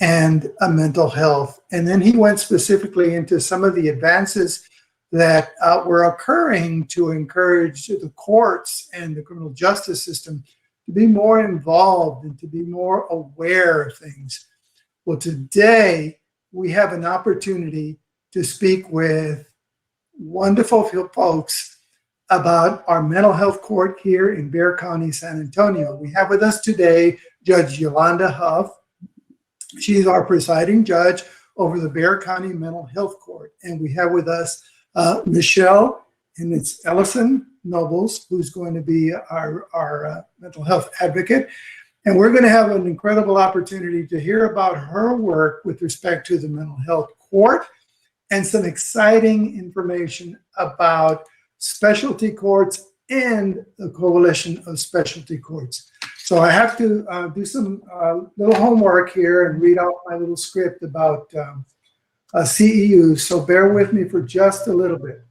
and mental health. And then he went specifically into some of the advances that were occurring to encourage the courts and the criminal justice system to be more involved and to be more aware of things. Well, today we have an opportunity to speak with wonderful folks about our mental health court here in Bexar County, San Antonio. We have with us today Judge Yolanda Huff. She's our presiding judge over the Bexar County Mental Health Court. And we have with us Michelle, and it's Ellison Nobles, who's going to be our mental health advocate. And we're going to have an incredible opportunity to hear about her work with respect to the mental health court and some exciting information about specialty courts and the Coalition of Specialty Courts. So I have to do some little homework here and read out my little script about CEUs. So bear with me for just a little bit.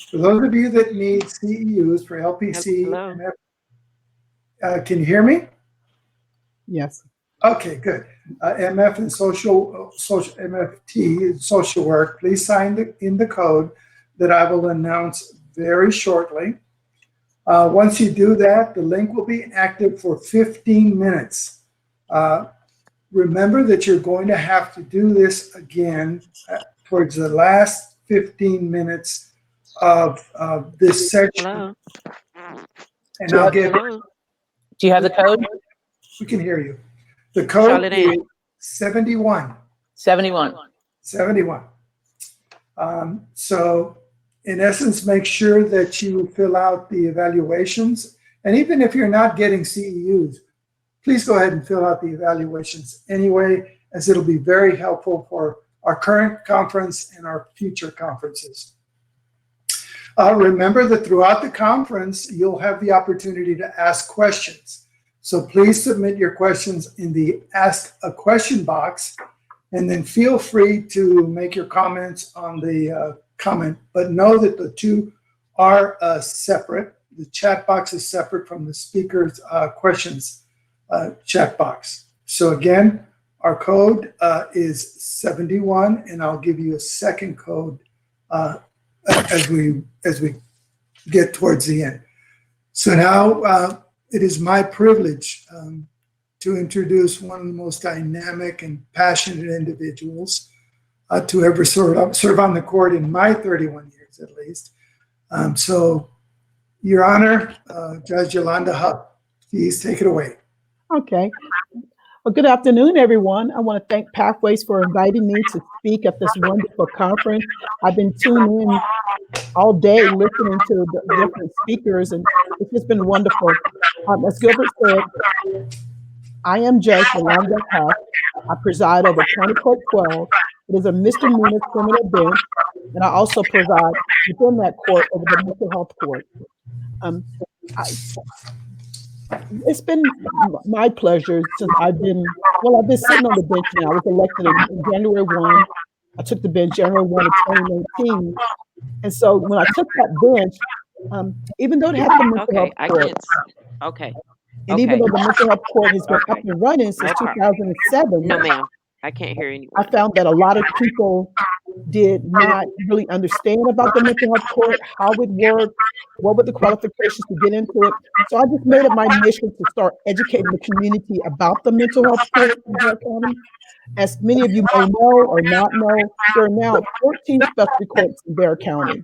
For those of you that need CEUs for LPC, MF, can you hear me? Yes. Okay, good. MF and social MFT, social work, please sign in the code that I will announce very shortly. Once you do that, the link will be active for 15 minutes. Remember that you're going to have to do this again towards the last 15 minutes of this section. Hello. And I'll give. Hello. Do you have the code? We can hear you. The code is 71. 71. 71. So in essence, make sure that you fill out the evaluations. And even if you're not getting CEUs, please go ahead and fill out the evaluations anyway, as it'll be very helpful for our current conference and our future conferences. Remember that throughout the conference, you'll have the opportunity to ask questions. So please submit your questions in the Ask a Question box, and then feel free to make your comments on the comment, but know that the two are separate. The chat box is separate from the speaker's questions chat box. So again, our code is 71, and I'll give you a second code as we get towards the end. So now it is my privilege to introduce one of the most dynamic and passionate individuals to ever serve on the court in my 31 years at least. So, Your Honor, Judge Yolanda Huff, please take it away. Okay. Well, good afternoon, everyone. I want to thank Pathways for inviting me to speak at this wonderful conference. I've been tuned in all day listening to the different speakers, and it's just been wonderful. As Gilbert said, I am Judge Yolanda Huff. I preside over County Court 12. It is a misdemeanor criminal bench, and I also preside within that court over the mental health court. It's been my pleasure since I've been sitting on the bench now. I was elected in January 1. I took the bench January 1 of 2019. And so when I took that bench, even though it had the mental health court, even though the mental health court has been up and running since 2007. No, ma'am. I can't hear anyone. I found that a lot of people did not really understand about the mental health court, how it worked, what were the qualifications to get into it. So I just made it my mission to start educating the community about the mental health court in Bexar County. As many of you may know or not know, there are now 14 specialty courts in Bexar County.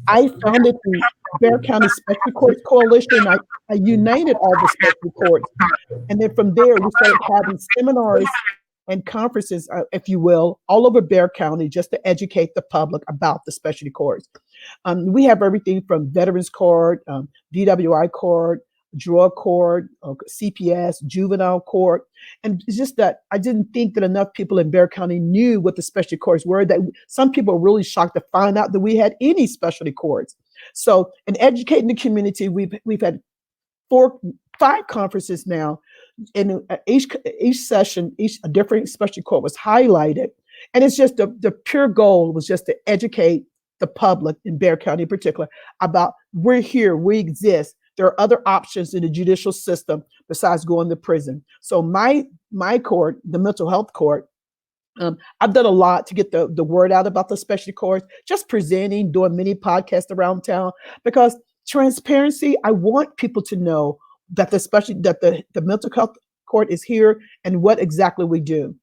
I founded the Bexar County Specialty Courts Coalition. I united all the specialty courts. And then from there, we started having seminars and conferences, if you will, all over Bexar County just to educate the public about the specialty courts. We have everything from Veterans Court, DWI Court, Drug Court, CPS, Juvenile Court. And it's just that I didn't think that enough people in Bexar County knew what the specialty courts were, that some people were really shocked to find out that we had any specialty courts. So in educating the community, we've had 5 conferences now. And each session, a different specialty court was highlighted. And it's just the pure goal was just to educate the public in Bexar County in particular about we're here, we exist. there are other options in the judicial system besides going to prison. So my court, the mental health court, I've done a lot to get the word out about the specialty courts, just presenting, doing many podcasts around town, because transparency, I want people to know that the mental health court is here and what exactly we do.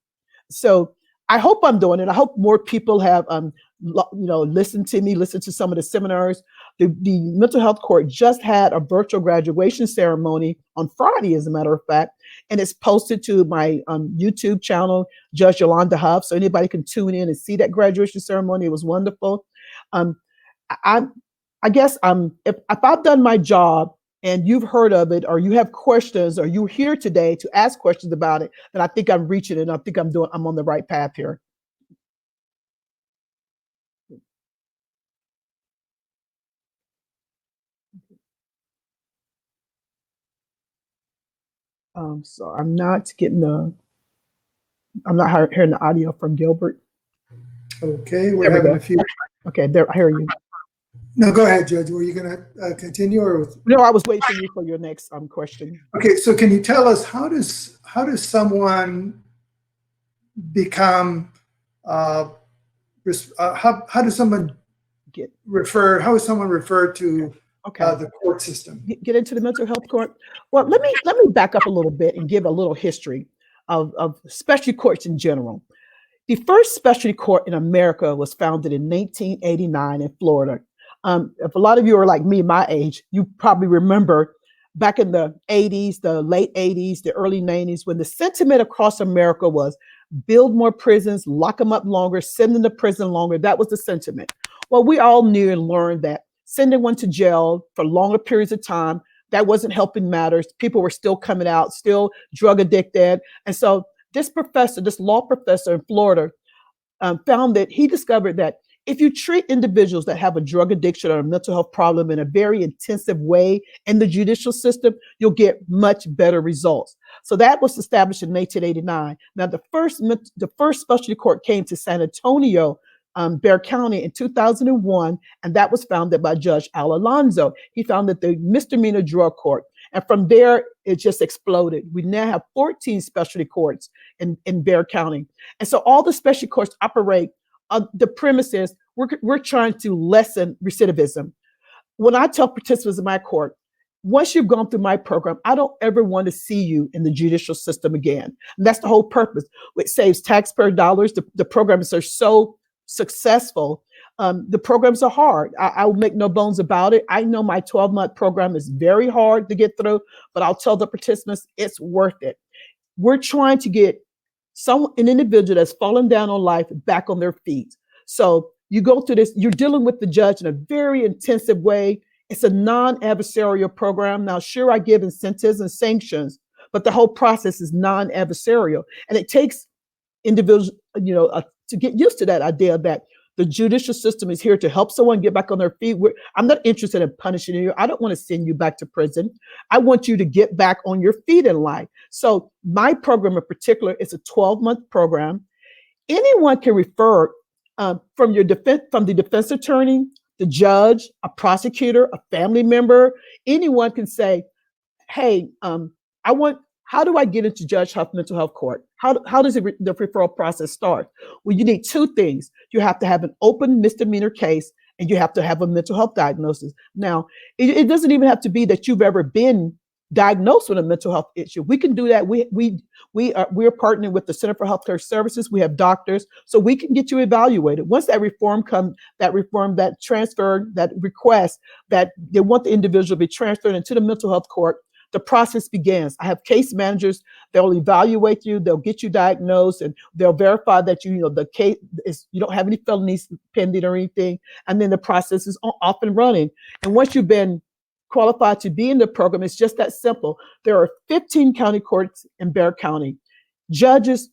So I hope I'm doing it. I hope more people have, listened to me, listened to some of the seminars. The mental health court just had a virtual graduation ceremony on Friday, as a matter of fact, and it's posted to my YouTube channel, Judge Yolanda Huff, so anybody can tune in and see that graduation ceremony. It was wonderful. I guess if I've done my job and you've heard of it, or you have questions, or you're here today to ask questions about it, then I think I'm reaching it, and I think I'm on the right path here. So I'm not hearing the audio from Gilbert. Okay, we're There we having go. a few. Okay, there, I hear you. No, go ahead, Judge. Were you going to continue, or? No, I was waiting for you for your next question. Okay, so can you tell us how does someone become how does someone how is someone referred to the court system? Get into the mental health court. Well, let me back up a little bit and give a little history of specialty courts in general. The first specialty court in America was founded in 1989 in Florida. If a lot of you are like me, my age, you probably remember back in the 80s, the late 80s, the early 90s, when the sentiment across America was build more prisons, lock them up longer, send them to prison longer. That was the sentiment. Well, we all knew and learned that sending one to jail for longer periods of time, that wasn't helping matters. People were still coming out, still drug addicted. And so this law professor in Florida found that he discovered that if you treat individuals that have a drug addiction or a mental health problem in a very intensive way in the judicial system, you'll get much better results. So that was established in 1989. Now, the first specialty court came to San Antonio, Bexar County in 2001, and that was founded by Judge Al Alonso. He founded the misdemeanor drug court. And from there, it just exploded. We now have 14 specialty courts in Bexar County. And so all the specialty courts operate the premise is we're trying to lessen recidivism. When I tell participants in my court, once you've gone through my program, I don't ever want to see you in the judicial system again. And that's the whole purpose. It saves taxpayer dollars. The programs are so successful. The programs are hard. I'll make no bones about it. I know my 12-month program is very hard to get through, but I'll tell the participants it's worth it. We're trying to get an individual that's fallen down on life back on their feet. So you go through this, you're dealing with the judge in a very intensive way. It's a non-adversarial program. Now, sure, I give incentives and sanctions, but the whole process is non-adversarial. And it takes individuals, to get used to that idea that the judicial system is here to help someone get back on their feet. I'm not interested in punishing you. I don't want to send you back to prison. I want you to get back on your feet in life. So my program in particular is a 12-month program. Anyone can refer from the defense attorney, the judge, a prosecutor, a family member. Anyone can say, hey, how do I get into Judge Huff Mental Health Court? How does the referral process start? Well, you need two things. You have to have an open misdemeanor case, and you have to have a mental health diagnosis. Now, it doesn't even have to be that you've ever been diagnosed with a mental health issue. We can do that. We're partnering with the Center for Healthcare Services. We have doctors, so we can get you evaluated. Once that transfer, that request that they want the individual to be transferred into the mental health court, the process begins. I have case managers. They'll evaluate you. They'll get you diagnosed, and they'll verify that the case is, you don't have any felonies pending or anything. And then the process is off and running. And once you've been qualified to be in the program, it's just that simple. There are 15 county courts in Bexar County. Judges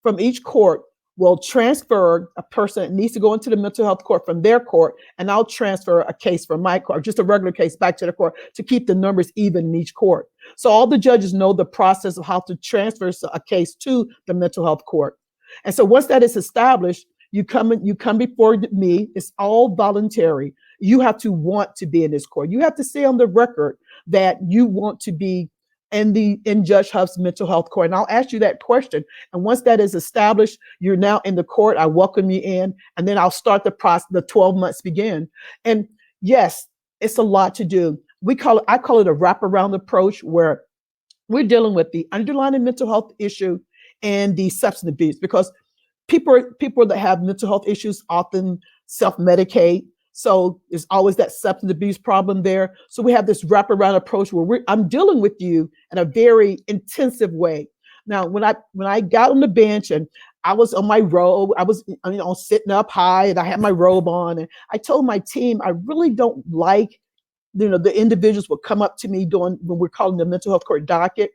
from each court will transfer a person that needs to go into the mental health court from their court, and I'll transfer a case from my court, just a regular case, back to the court to keep the numbers even in each court. So all the judges know the process of how to transfer a case to the mental health court. And so once that is established, you come before me. It's all voluntary. You have to want to be in this court. You have to say on the record that you want to be in Judge Huff's mental health court. And I'll ask you that question. And once that is established, you're now in the court. I welcome you in, and then I'll start the process. The 12 months begin. And yes, it's a lot to do. I call it a wraparound approach, where we're dealing with the underlying mental health issue and the substance abuse, because people that have mental health issues often self-medicate. So there's always that substance abuse problem there. So we have this wraparound approach where I'm dealing with you in a very intensive way. Now, when I got on the bench and I was on my robe, I was sitting up high and I had my robe on, and I told my team, I really don't like, the individuals would come up to me when we're calling the mental health court docket.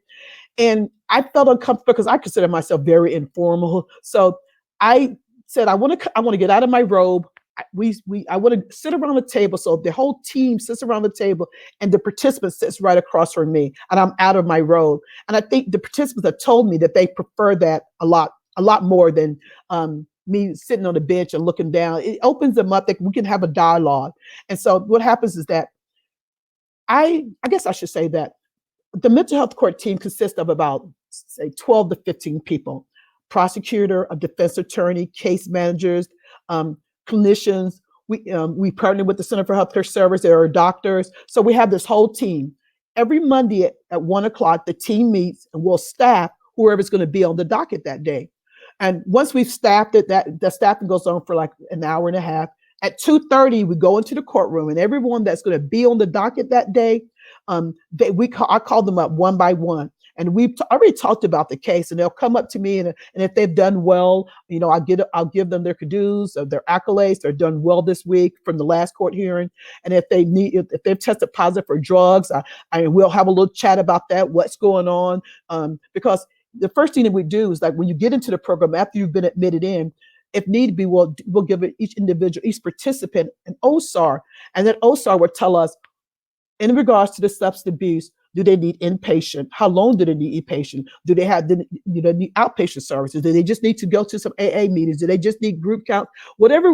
And I felt uncomfortable because I consider myself very informal. So I said, I want to get out of my robe. I want to sit around the table. So the whole team sits around the table and the participant sits right across from me, and I'm out of my robe. And I think the participants have told me that they prefer that a lot more than me sitting on the bench and looking down. It opens them up that we can have a dialogue. And so what happens is that I guess I should say that the mental health court team consists of about, say, 12 to 15 people: prosecutor, a defense attorney, case managers, clinicians. We partner with the Center for Healthcare Services. There are doctors. So we have this whole team. Every Monday at 1:00, the team meets and we'll staff whoever's going to be on the docket that day. And once we've staffed it, the staffing goes on for like an hour and a half. At 2:30, we go into the courtroom, and everyone that's going to be on the docket that day, I call them up one by one. And we've already talked about the case, and they'll come up to me, and if they've done well, I'll give them their kudos or their accolades. They're done well this week from the last court hearing. And if they've tested positive for drugs, I will have a little chat about that, what's going on. Because the first thing that we do is, like, when you get into the program, after you've been admitted in, if need be, we'll give each individual, each participant, an OSAR, and that OSAR will tell us, in regards to the substance abuse, do they need inpatient? How long do they need inpatient? Do they need outpatient services? Do they just need to go to some AA meetings? Do they just need group count? Whatever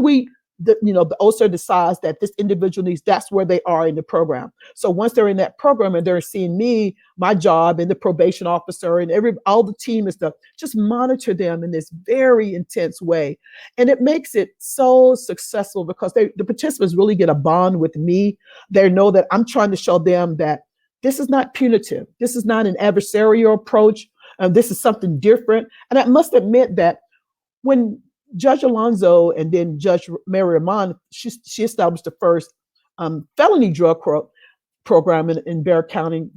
the OSAR decides that this individual needs, that's where they are in the program. So once they're in that program and they're seeing me, my job, and the probation officer and all the team is to just monitor them in this very intense way. And it makes it so successful because the participants really get a bond with me. They know that I'm trying to show them that this is not punitive. This is not an adversarial approach. This is something different. And I must admit that when Judge Alonzo and then Judge Mary Amon, she established the first felony drug program in Bexar County.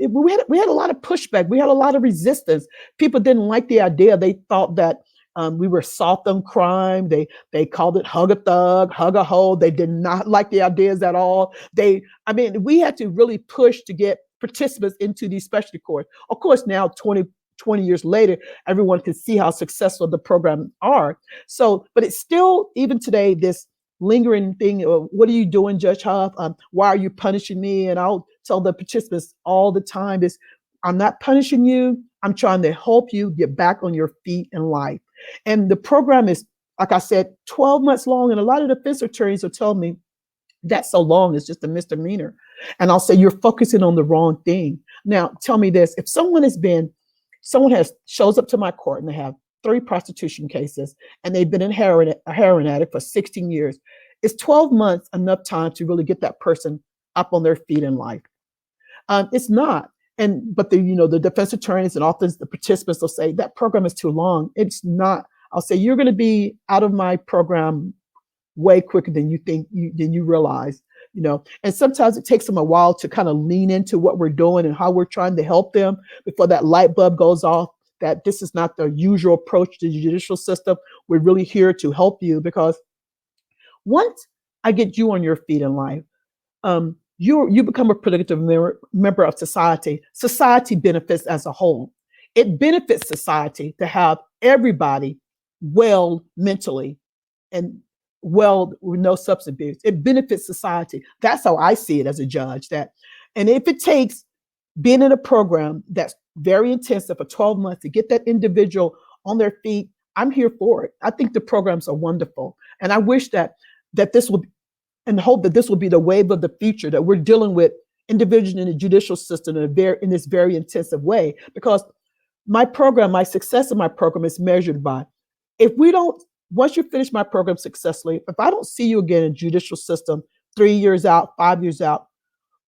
We had a lot of pushback. We had a lot of resistance. People didn't like the idea. They thought that we were soft on crime. They called it hug a thug, hug a hoe. They did not like the ideas at all. We had to really push to get participants into these specialty courts. Of course, now 20 years later, everyone can see how successful the programs are. So, but it's still, even today, this lingering thing of, what are you doing, Judge Huff? Why are you punishing me? And I'll tell the participants all the time is, I'm not punishing you. I'm trying to help you get back on your feet in life. And the program is, like I said, 12 months long. And a lot of defense attorneys will tell me, that's so long, it's just a misdemeanor. And I'll say, you're focusing on the wrong thing. Now, tell me this, if someone shows up to my court and they have 3 prostitution cases and they've been a heroin addict for 16 years, is 12 months enough time to really get that person up on their feet in life? It's not. But the defense attorneys and often the participants will say that program is too long. It's not. I'll say, you're going to be out of my program way quicker than you realize. And sometimes it takes them a while to kind of lean into what we're doing and how we're trying to help them before that light bulb goes off, that this is not the usual approach to the judicial system. We're really here to help you, because once I get you on your feet in life, you become a productive member of society. Society benefits as a whole. It benefits society to have everybody well mentally and well with no substance abuse. It benefits society. That's how I see it as a judge. And if it takes being in a program that's very intensive for 12 months to get that individual on their feet, I'm here for it. I think the programs are wonderful. And I wish that this would, and hope that this will be the wave of the future, that we're dealing with individuals in the judicial system in this very intensive way, because my program, my success in my program is measured by, if we don't, once you finish my program successfully, if I don't see you again in judicial system 3 years out, 5 years out,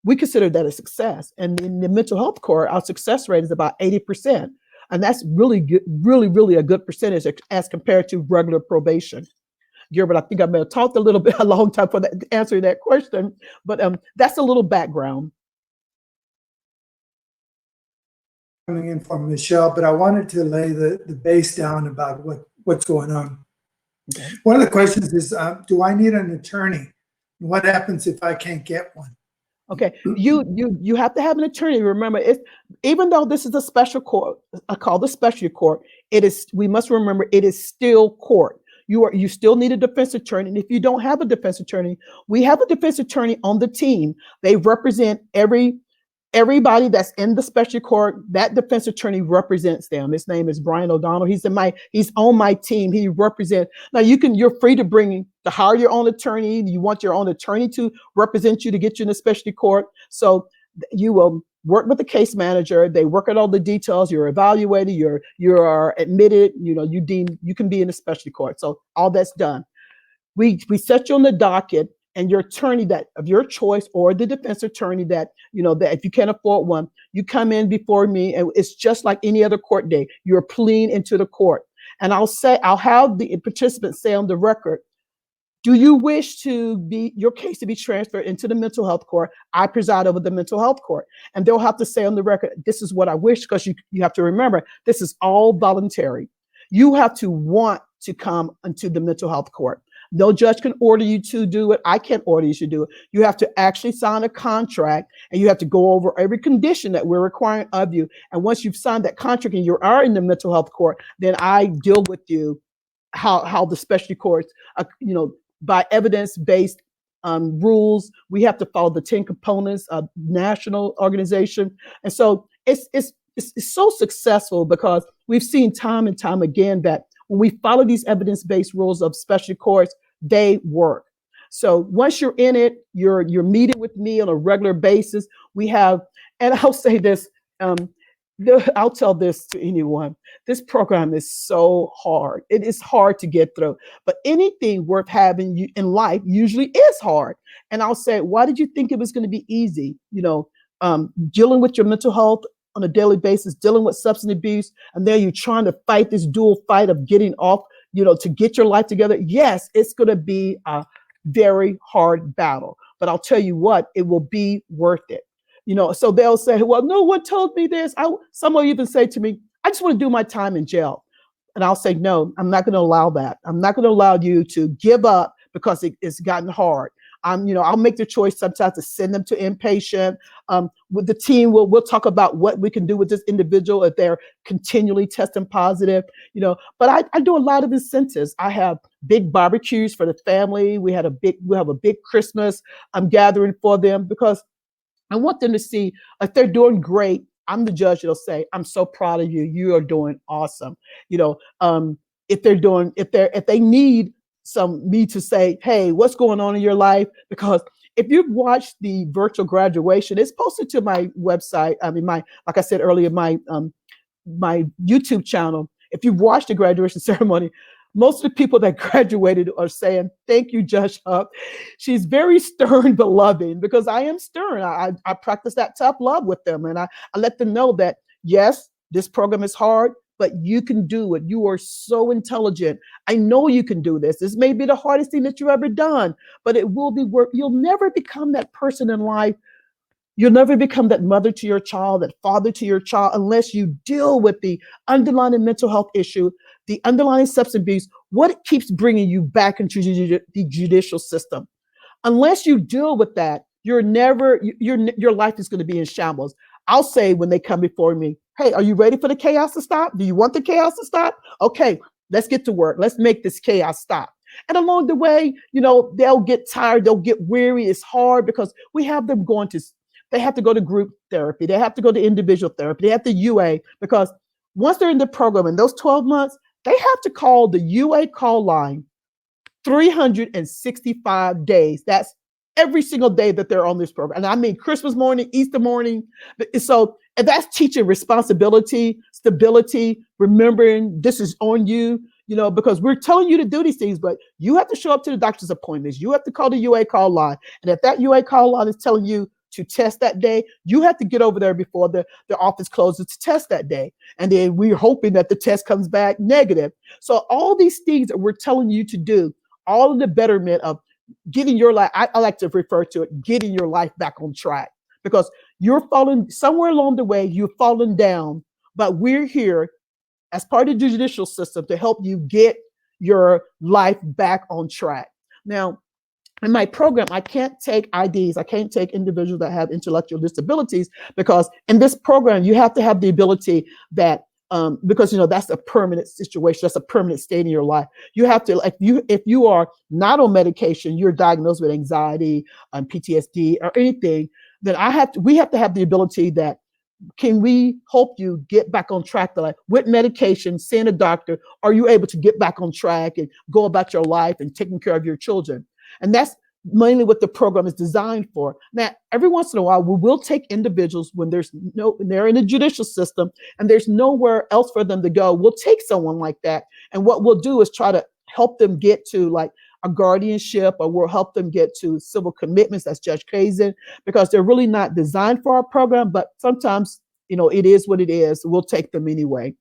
we consider that a success. And in the mental health court, our success rate is about 80%. And that's really good, really a good percentage as compared to regular probation. Gilbert, I think I may have talked a long time for that, answering that question, but that's a little background. Coming in from Michelle, but I wanted to lay the base down about what's going on. Okay. One of the questions is, do I need an attorney? What happens if I can't get one? Okay, you have to have an attorney. Remember, even though this is a special court, called the special court, we must remember it is still court. You still need a defense attorney. And if you don't have a defense attorney, we have a defense attorney on the team. They represent everybody that's in the special court. That defense attorney represents them. His name is Brian O'Donnell. He's on my team. He represents. Now you're free to hire your own attorney. You want your own attorney to represent you, to get you in the special court. So you will work with the case manager. They work out all the details. You're evaluated. You are admitted. You can be in the special court. So all that's done. We set you on the docket, and your attorney that of your choice, or the defense attorney that if you can't afford one, you come in before me, and it's just like any other court day. You're pleading into the court, and I'll have the participants say on the record, do you wish your case to be transferred into the mental health court? I preside over the mental health court, and they'll have to say on the record, this is what I wish, because you have to remember, this is all voluntary. You have to want to come into the mental health court. No judge can order you to do it. I can't order you to do it. You have to actually sign a contract, and you have to go over every condition that we're requiring of you. And once you've signed that contract and you are in the mental health court, then I deal with you how the specialty courts, by evidence-based rules. We have to follow the 10 components of national organization. And so it's so successful, because we've seen time and time again that when we follow these evidence-based rules of special courts, they work. So once you're in it, you're meeting with me on a regular basis. And I'll say this, I'll tell this to anyone. This program is so hard. It is hard to get through, but anything worth having in life usually is hard. And I'll say, why did you think it was going to be easy? Dealing with your mental health on a daily basis, dealing with substance abuse, and then you're trying to fight this dual fight of getting off, to get your life together. Yes, it's going to be a very hard battle, but I'll tell you what, it will be worth it. So they'll say, well, no one told me this. Some will even say to me, I just want to do my time in jail. And I'll say, no, I'm not going to allow that. I'm not going to allow you to give up because it's gotten hard. I'll make the choice sometimes to send them to inpatient. With the team, we'll talk about what we can do with this individual if they're continually testing positive. But I do a lot of incentives. I have big barbecues for the family. We have a big Christmas gathering for them, because I want them to see if they're doing great. I'm the judge that'll say, I'm so proud of you. You are doing awesome. If they need me to say, hey, what's going on in your life? Because if you've watched the virtual graduation, it's posted to my website. Like I said earlier, my YouTube channel. If you've watched the graduation ceremony, most of the people that graduated are saying, thank you, Judge Hupp. She's very stern but loving, because I am stern. I practice that tough love with them. And I let them know that, yes, this program is hard, but you can do it. You are so intelligent. I know you can do this. This may be the hardest thing that you've ever done, but it will be work. You'll never become that person in life. You'll never become that mother to your child, that father to your child, unless you deal with the underlying mental health issue, the underlying substance abuse, what keeps bringing you back into the judicial system. Unless you deal with that, your life is going to be in shambles. I'll say when they come before me, hey, are you ready for the chaos to stop? Do you want the chaos to stop? Okay, let's get to work. Let's make this chaos stop. And along the way, they'll get tired. They'll get weary. It's hard because we have them they have to go to group therapy. They have to go to individual therapy. They have to UA, because once they're in the program in those 12 months, they have to call the UA call line 365 days. That's every single day that they're on this program. And I mean, Christmas morning, Easter morning. So and that's teaching responsibility, stability, remembering this is on you, because we're telling you to do these things, but you have to show up to the doctor's appointments. You have to call the UA call line. And if that UA call line is telling you to test that day, you have to get over there before the office closes to test that day. And then we're hoping that the test comes back negative. So all these things that we're telling you to do, all of the betterment of getting your life, I like to refer to it, getting your life back on track, because you're falling somewhere along the way, you've fallen down, but we're here as part of the judicial system to help you get your life back on track. Now, in my program, I can't take IDs. I can't take individuals that have intellectual disabilities, because in this program, you have to have the ability that, because that's a permanent situation, that's a permanent state in your life. You have to, if you are not on medication, you're diagnosed with anxiety, PTSD, or anything, then we have to have the ability that, can we help you get back on track? Like with medication, seeing a doctor, are you able to get back on track and go about your life and taking care of your children? And that's mainly what the program is designed for. Now, every once in a while, we will take individuals when they're in the judicial system and there's nowhere else for them to go. We'll take someone like that. And what we'll do is try to help them get to like a guardianship, or we'll help them get to civil commitments. That's Judge Kazin, because they're really not designed for our program, but sometimes, it is what it is. We'll take them anyway.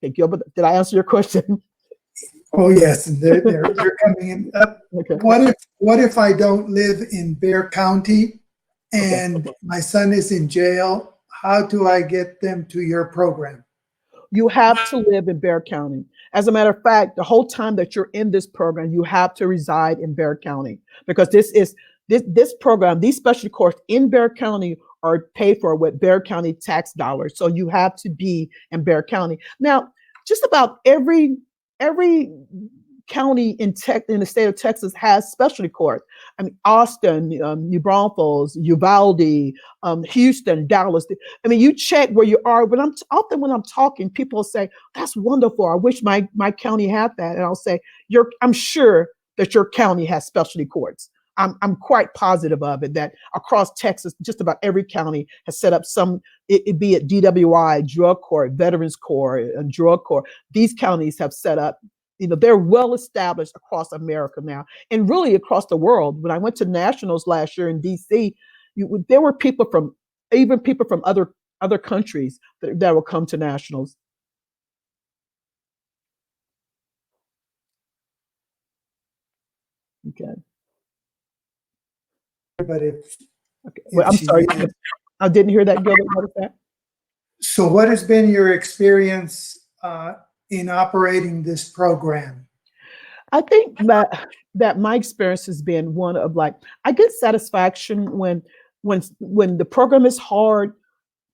Thank you. Did I answer your question? Oh, yes, they're coming in. Okay. What if I don't live in Bexar County and my son is in jail? How do I get them to your program? You have to live in Bexar County. As a matter of fact, the whole time that you're in this program, you have to reside in Bexar County, because this program, these specialty courts in Bexar County are paid for with Bexar County tax dollars. So you have to be in Bexar County. Now, just about every county in the state of Texas has specialty courts. I mean, Austin, New Braunfels, Uvalde, Houston, Dallas. I mean, you check where you are. But often when I'm talking, people say, "That's wonderful. I wish my county had that." And I'll say, I'm sure that your county has specialty courts. I'm quite positive of it, that across Texas, just about every county has set up it be it DWI, drug court, veterans court, and drug court. These counties have set up, they're well established across America now, and really across the world. When I went to nationals last year in DC, there were people from other countries that will come to nationals. Okay. But Well, I'm sorry, I didn't hear that, Gilbert. What is that? So what has been your experience in operating this program? I think that my experience has been one of I get satisfaction when the program is hard,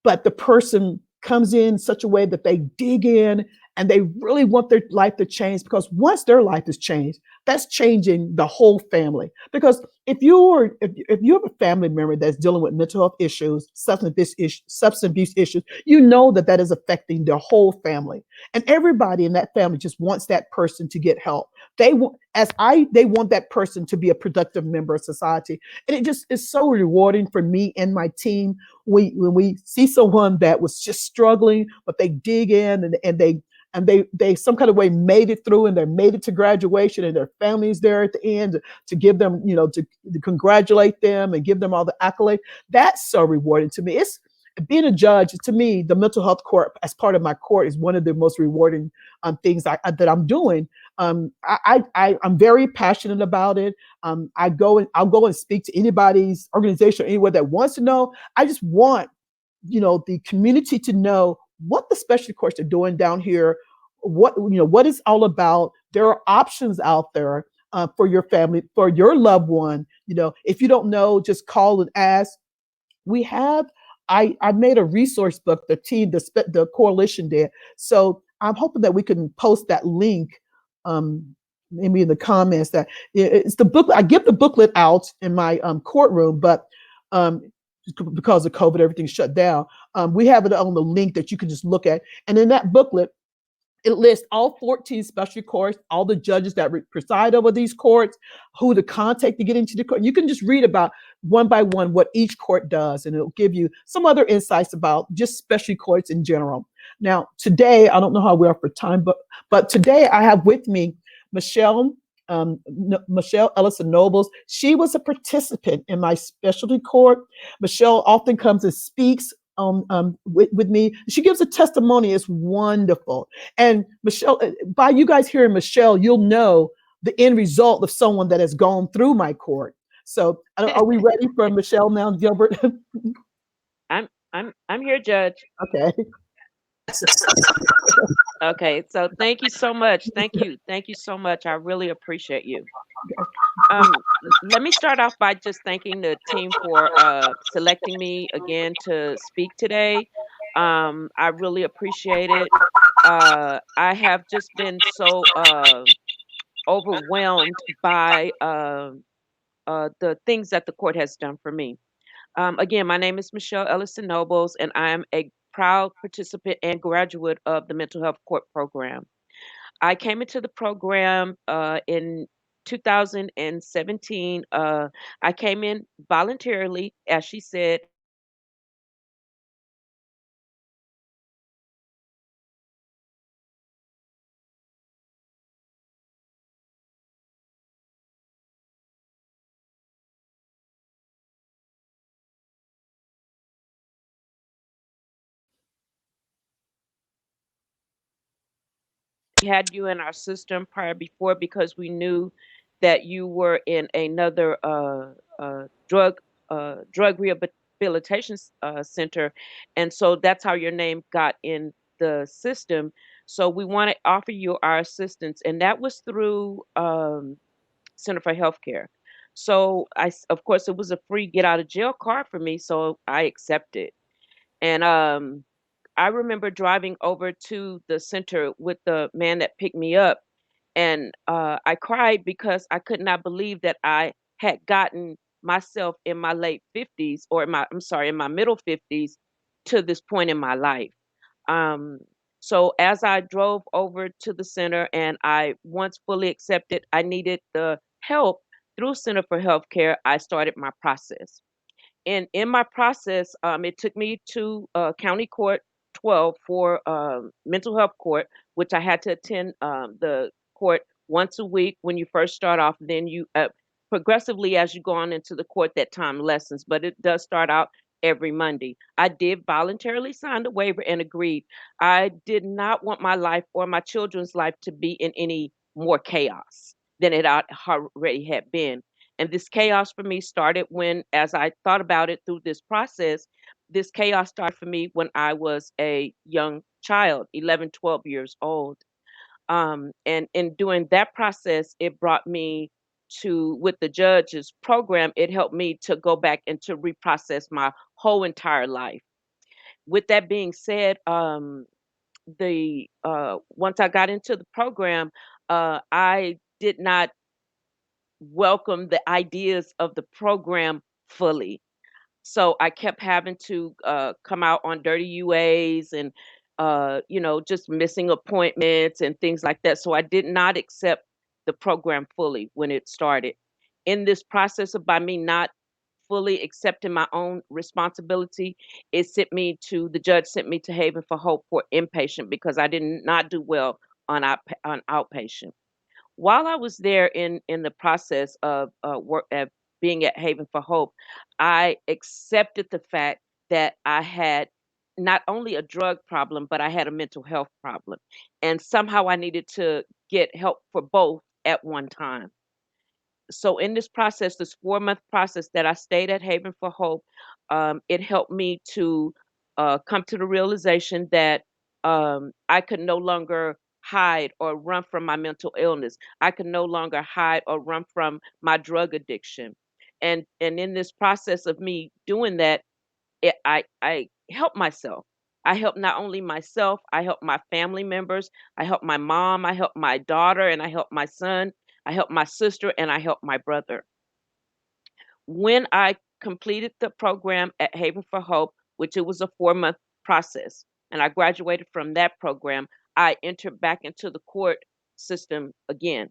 but the person comes in such a way that they dig in and they really want their life to change, because once their life is changed, that's changing the whole family. Because if you have a family member that's dealing with mental health issues, substance abuse issues, that is affecting their whole family, and everybody in that family just wants that person to get help. They want that person to be a productive member of society, and it just is so rewarding for me and my team when we see someone that was just struggling, but they dig in and they some kind of way made it through, and they made it to graduation, and their family's there at the end to give them, to congratulate them and give them all the accolades. That's so rewarding to me. It's being a judge, to me, the mental health court as part of my court is one of the most rewarding things that I'm doing. I'm very passionate about it. I'll go and speak to anybody's organization, anyone that wants to know. I just want, the community to know what the specialty courts are doing down here, what it's all about. There are options out there for your family, for your loved one. If you don't know, just call and ask. I made a resource book, the coalition did. So I'm hoping that we can post that link, maybe in the comments. That it's the book. I give the booklet out in my courtroom, but because of COVID, everything's shut down. We have it on the link that you can just look at, and in that booklet, It lists all 14 special courts, all the judges that preside over these courts, who to contact to get into the court. You can just read about one by one what each court does, and it'll give you some other insights about just special courts in general. Now, today, I don't know how we are for time, but today I have with me Michelle. Michelle Ellison Nobles. She was a participant in my specialty court. Michelle often comes and speaks with me. She gives a testimony. It's wonderful. And Michelle, by you guys hearing Michelle, you'll know the end result of someone that has gone through my court. So, are we ready for Michelle now, Gilbert? I'm here, Judge. Okay. Okay, so thank you so much. Thank you so much. I really appreciate you. Let me start off by just thanking the team for selecting me again to speak today. I really appreciate it. I have just been so overwhelmed by the things that the court has done for me. Again, my name is Michelle Ellison Nobles, and I am a proud participant and graduate of the Mental Health Court Program. I came into the program in 2017. I came in voluntarily, as she said. We had you in our system prior before because we knew that you were in another drug rehabilitation center, and so that's how your name got in the system. So we want to offer you our assistance, and that was through Center for Healthcare. So of course, it was a free get out of jail card for me, so I accepted. And I remember driving over to the center with the man that picked me up, and I cried because I could not believe that I had gotten myself in my late 50s, or in my middle 50s, to this point in my life. Um, so as I drove over to the center and I once fully accepted I needed the help through Center for Healthcare, I started my process. And in my process, it took me to County Court 12 for mental health court, which I had to attend the court once a week when you first start off. Then you progressively, as you go on into the court, that time lessens, but it does start out every Monday. I did voluntarily sign the waiver and agreed. I did not want my life or my children's life to be in any more chaos than it already had been. And this chaos for me started when, as I thought about it through this process, this chaos started for me when I was a young child, 11, 12 years old. And in doing that process, it brought me to, with the judge's program, it helped me to go back and to reprocess my whole entire life. With that being said, the once I got into the program, I did not welcome the ideas of the program fully. So I kept having to come out on dirty UAs and just missing appointments and things like that. So I did not accept the program fully when it started. In this process of by me not fully accepting my own responsibility, the judge sent me to Haven for Hope for inpatient because I did not do well on outpatient. While I was there in the process of work of being at Haven for Hope, I accepted the fact that I had not only a drug problem, but I had a mental health problem, and somehow I needed to get help for both at one time. So in this process, this 4-month process that I stayed at Haven for Hope, it helped me to come to the realization that I could no longer hide or run from my mental illness. I could no longer hide or run from my drug addiction. And in this process of me doing that, I helped myself. I helped not only myself, I helped my family members, I helped my mom, I helped my daughter, and I helped my son, I helped my sister, and I helped my brother. When I completed the program at Haven for Hope, which it was a 4-month process, and I graduated from that program, I entered back into the court system again.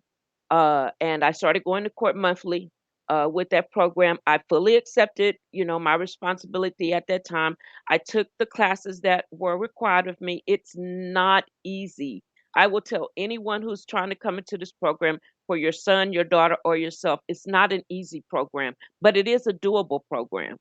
And I started going to court monthly with that program. I fully accepted, my responsibility at that time. I took the classes that were required of me. It's not easy. I will tell anyone who's trying to come into this program for your son, your daughter, or yourself, it's not an easy program, but it is a doable program.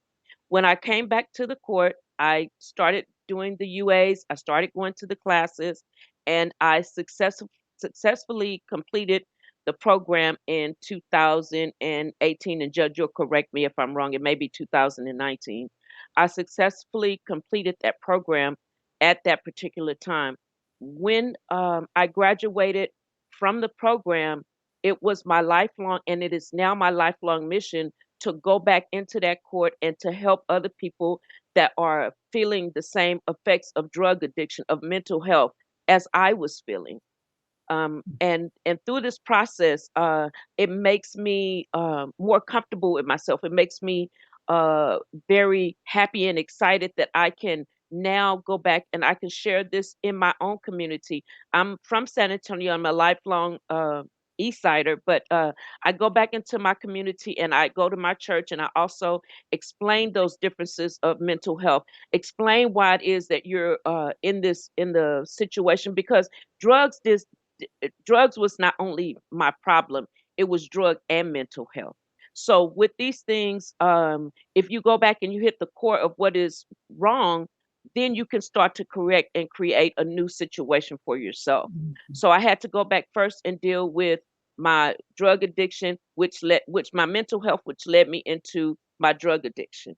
When I came back to the court, I started doing the UAs, I started going to the classes, and I successfully completed the program in 2018. And Judge, you'll correct me if I'm wrong, it may be 2019. I successfully completed that program at that particular time. When I graduated from the program, it was my lifelong, and it is now my lifelong mission to go back into that court and to help other people that are feeling the same effects of drug addiction, of mental health, as I was feeling. And through this process, it makes me more comfortable with myself. It makes me uh, very happy and excited that I can now go back and I can share this in my own community. I'm from San Antonio. I'm a lifelong East Sider, but I go back into my community and I go to my church and I also explain those differences of mental health. Explain why it is that you're in the situation, because drugs dis drugs was not only my problem, it was drug and mental health. So with these things, if you go back and you hit the core of what is wrong, then you can start to correct and create a new situation for yourself. Mhm. So I had to go back first and deal with my drug addiction, which my mental health, which led me into my drug addiction.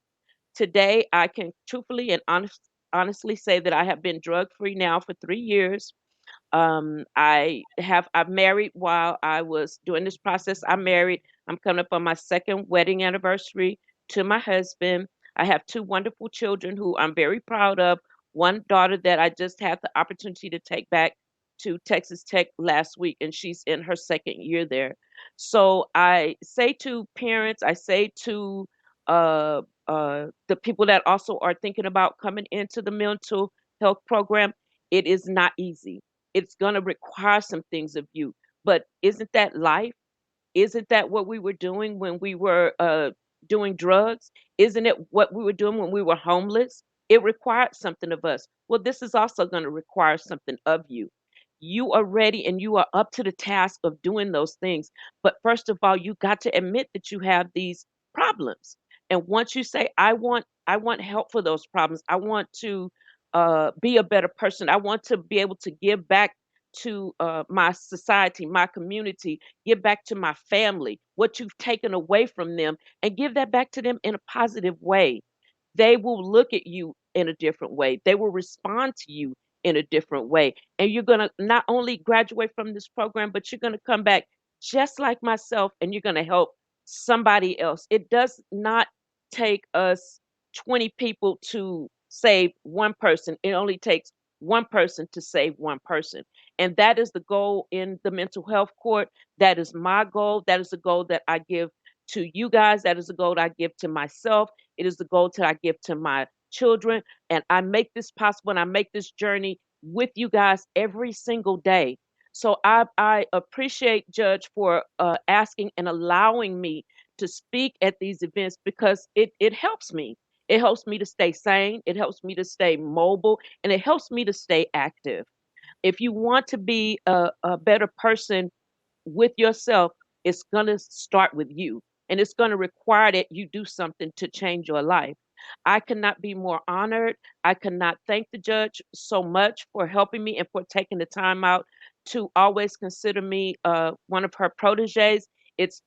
Today, I can truthfully and honestly say that I have been drug free now for 3 years. I've married while I was doing this process. I'm married. I'm coming up on my second wedding anniversary to my husband. I have two wonderful children who I'm very proud of. One daughter that I just had the opportunity to take back to Texas Tech last week, and she's in her second year there. So I say to parents, I say to the people that also are thinking about coming into the mental health program, it is not easy. It's going to require some things of you. But isn't that life? Isn't that what we were doing when we were doing drugs? Isn't it what we were doing when we were homeless? It required something of us. Well, this is also going to require something of you. You are ready and you are up to the task of doing those things. But first of all, you got to admit that you have these problems. And once you say, I want help for those problems. I want to be a better person. I want to be able to give back to my society, my community, give back to my family what you've taken away from them, and give that back to them in a positive way. They will look at you in a different way. They will respond to you in a different way. And you're going to not only graduate from this program, but you're going to come back just like myself and you're going to help somebody else. It does not take us 20 people to save one person, it only takes one person to save one person. And that is the goal in the mental health court. That is my goal. That is the goal that I give to you guys. That is the goal that I give to myself. It is the goal that I give to my children. And I make this possible and I make this journey with you guys every single day. So I appreciate Judge for asking and allowing me to speak at these events because it helps me. It helps me to stay sane. It helps me to stay mobile and it helps me to stay active. If you want to be a better person with yourself, it's going to start with you. And it's going to require that you do something to change your life. I cannot be more honored. I cannot thank the judge so much for helping me and for taking the time out to always consider me one of her proteges. It's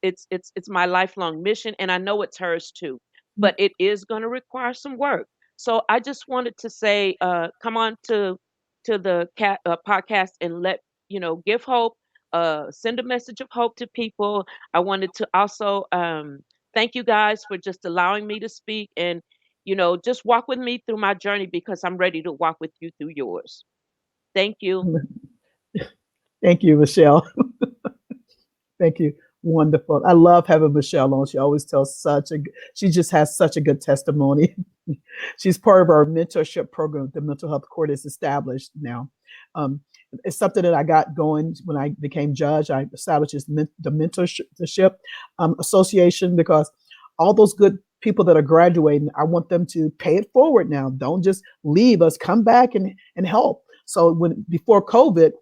my lifelong mission, and I know it's hers too. But it is going to require some work. So I just wanted to say, come on to the podcast and let give hope, send a message of hope to people. I wanted to also thank you guys for just allowing me to speak and just walk with me through my journey because I'm ready to walk with you through yours. Thank you. Thank you, Michelle. Thank you. Wonderful. I love having Michelle on. She always tells she just has such a good testimony. She's part of our mentorship program. The mental health court is established now. Um, it's something that I got going when I became judge. I established the mentorship association, because all those good people that are graduating, I want them to pay it forward now. Don't just leave us, come back and help. So before COVID,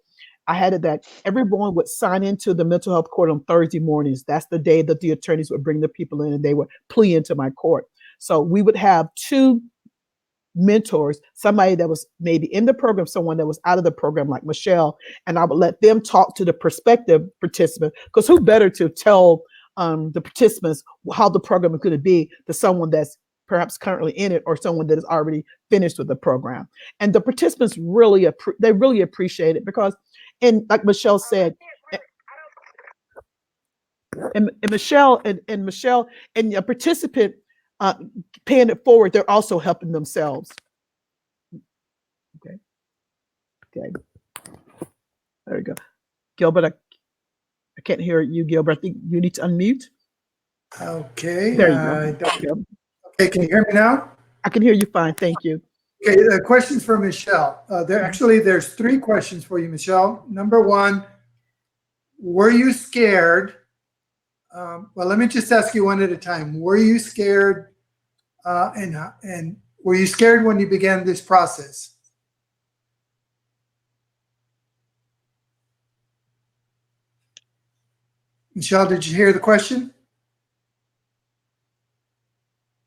I had it that everyone would sign into the mental health court on Thursday mornings. That's the day that the attorneys would bring the people in and they would plea into my court. So we would have two mentors, somebody that was maybe in the program, someone that was out of the program, like Michelle, and I would let them talk to the prospective participant, because who better to tell the participants how the program is going to be to someone that's perhaps currently in it or someone that is already finished with the program. And the participants really appreciate it, because, and like Michelle said, and Michelle and a participant paying it forward, they're also helping themselves. Okay. There you go. Gilbert, I can't hear you, Gilbert. I think you need to unmute. Okay. There you go. Okay, can you hear me now? I can hear you fine. Thank you. Okay, the questions for Michelle. There's 3 questions for you, Michelle. Number 1, were you scared? Well, let me just ask you one at a time. Were you scared? And were you scared when you began this process? Michelle, did you hear the question?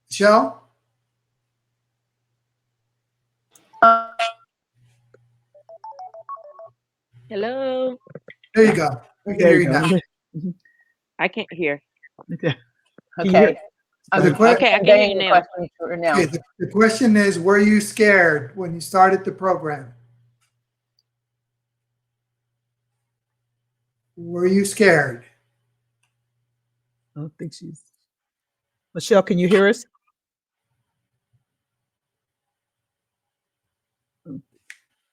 Michelle? Hello. There you go. I can hear you now. I can't hear. Okay. Okay, I can hear you now. Okay, the question is, were you scared when you started the program? Were you scared? I don't think she's. Michelle, can you hear us?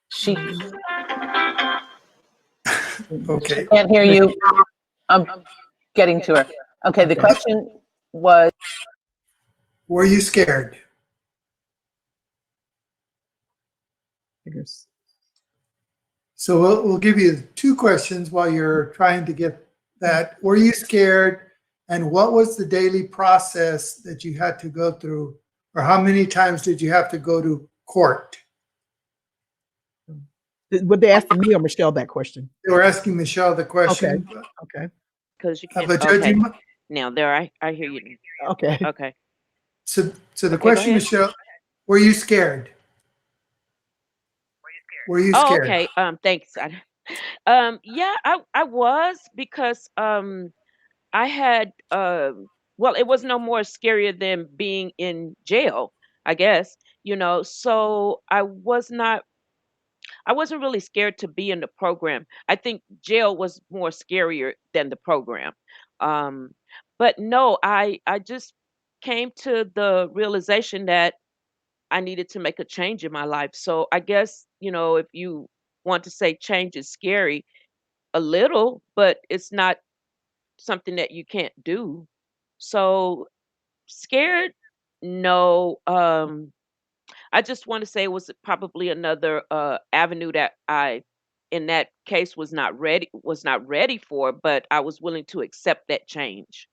She Okay. can't hear you. I'm getting to her. Okay, the question was, Were you scared? I guess. So we'll give you 2 questions while you're trying to get that. Were you scared? And what was the daily process that you had to go through? Or how many times did you have to go to court? Would they ask me or Michelle that question? They were asking Michelle the question. Okay. Because you can't. But Judge, Okay. Now there, I hear you. Okay. Okay. So the Okay, question, go ahead. Michelle, were you scared? Were you Oh, scared? okay. Thanks. Yeah, I was, because I had well, it was no more scarier than being in jail, I guess, so I wasn't really scared to be in the program. I think jail was more scarier than the program. Um, but no, I just came to the realization that I needed to make a change in my life. So I guess, if you want to say change is scary, a little, but it's not something that you can't do. So scared, no. I just want to say it was probably another avenue that I, in that case, was not ready for, but I was willing to accept that change.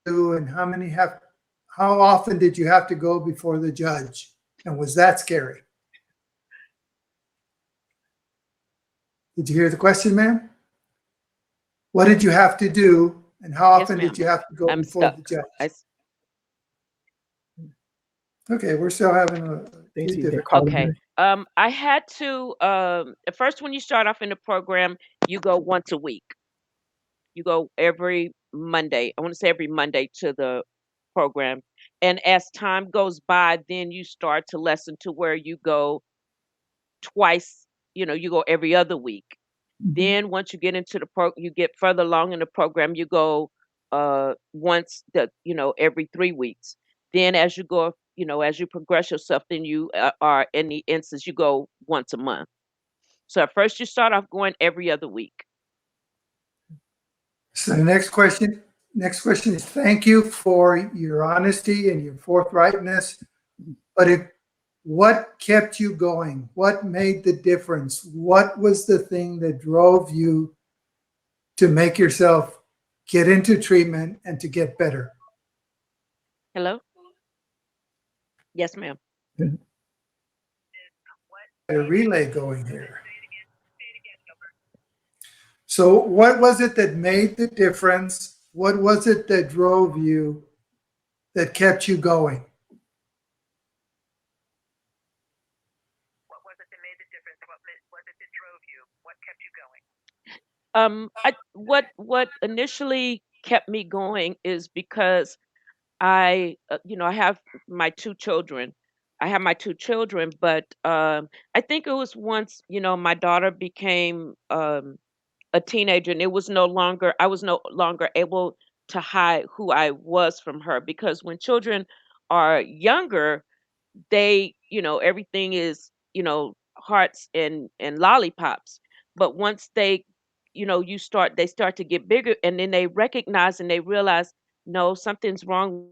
And how often did you have to go before the judge? And was that scary? Did you hear the question, ma'am? What did you have to do, and how Yes, often ma'am. did you have to go I'm before stuck. the judge? I s- Okay, we're still having a They few see they're different. calling Okay. me. I had to at first, when you start off in the program, you go once a week. You go every Monday. I want to say every Monday to the program. And as time goes by, then you start to lessen to where you go twice, you go every other week. Then once you get into you get further along in the program, you go once every 3 weeks. Then as you go, as you progress yourself, then you are in the instance you go once a month. So at first you start off going every other week. So the next question is, thank you for your honesty and your forthrightness. But what kept you going? What made the difference? What was the thing that drove you to make yourself get into treatment and to get better? Hello? Yes, ma'am. A relay going here. So what was it that made the difference? What was it that drove you, that kept you going? What was it that made the difference? What was it that drove you? What kept you going? What initially kept me going is because I have my two children. I have my two children, but I think it was once, my daughter became a teenager, and I was no longer able to hide who I was from her, because when children are younger, everything is, hearts and lollipops. But once they start to get bigger, and then they recognize and they realize, no, something's wrong.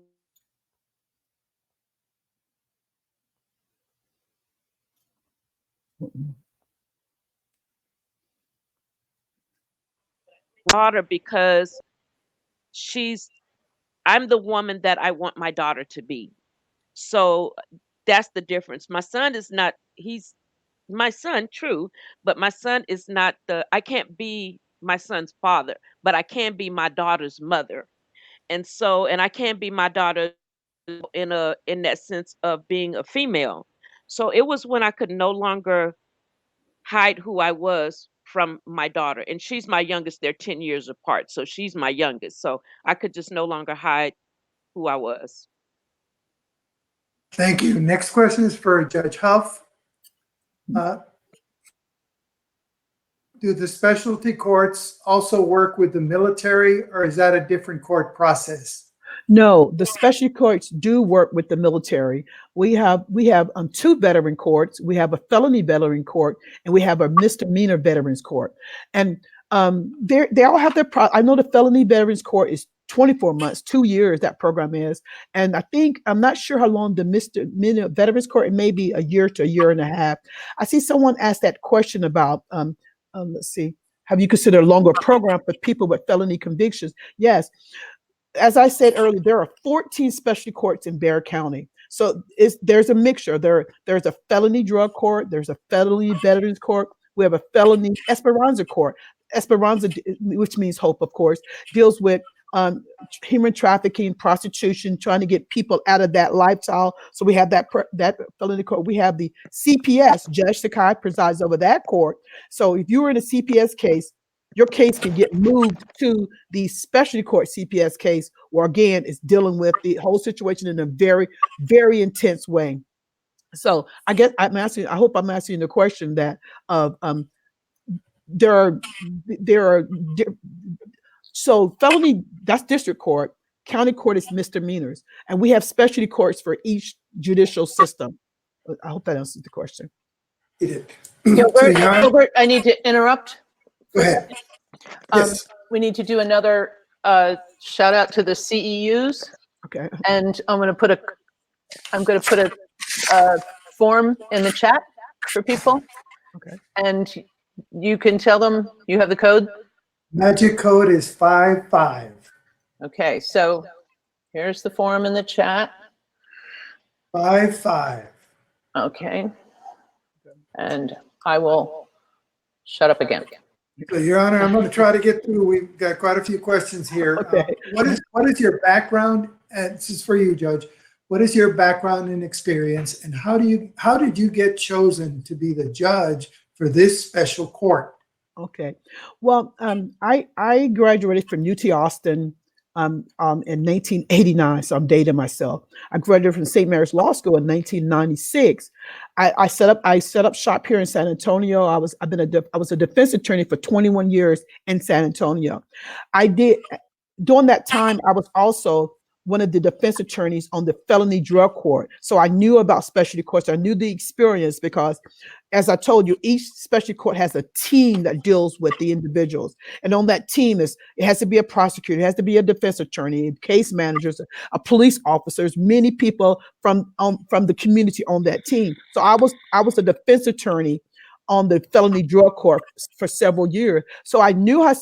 Daughter, because she's I'm the woman that I want my daughter to be. So that's the difference. My son is not he's my son, true, but my son is not I can't be my son's father, but I can be my daughter's mother. And I can be my daughter in that sense of being a female. So it was when I could no longer hide who I was from my daughter. And she's my youngest. They're 10 years apart. So she's my youngest. So I could just no longer hide who I was. Thank you. Next question is for Judge Huff. Do the specialty courts also work with the military, or is that a different court process? No, the special courts do work with the military. We have two veteran courts. We have a felony veteran court, and we have a misdemeanor veterans court. And they all have their I know the felony veterans court is 24 months, 2 years, that program is. And I'm not sure how long the misdemeanor veterans court, it may be a year to a year and a half. I see someone asked that question about, let's see, have you considered a longer program for people with felony convictions? Yes. As I said earlier, there are 14 specialty courts in Bexar County. So there's a mixture. There's a felony drug court. There's a felony veterans court. We have a felony Esperanza court. Esperanza, which means hope, of course, deals with human trafficking, prostitution, trying to get people out of that lifestyle. So we have that felony court. We have the CPS. Judge Sakai presides over that court. So if you were in a CPS case, your case can get moved to the specialty court CPS case, where again, it's dealing with the whole situation in a very, very intense way. So I guess I hope I'm answering the question that so felony, that's district court, county court is misdemeanors, and we have specialty courts for each judicial system. I hope that answers the question. It did. Gilbert, I need to interrupt. Go ahead. Yes. We need to do another shout out to the CEUs. Okay. And I'm going to put a form in the chat for people. Okay. And you can tell them you have the code. Magic code is 55. Okay, so here's the form in the chat. 55. Okay. And I will shut up again. So, Your Honor, I'm going to try to get through. We've got quite a few questions here. Okay. What is your background? And this is for you, Judge. What is your background and experience, and how did you get chosen to be the judge for this special court? Okay. Well, I graduated from UT Austin in 1989, so I'm dating myself. I graduated from St. Mary's Law School in 1996. I set up shop here in San Antonio. I was a defense attorney for 21 years in San Antonio. During that time, I was also one of the defense attorneys on the felony drug court. So I knew about specialty courts. I knew the experience because, as I told you, each specialty court has a team that deals with the individuals. And on that team it has to be a prosecutor, it has to be a defense attorney, case managers, a police officers, many people from the community on that team. So I was a defense attorney on the felony drug court for several years. So I knew I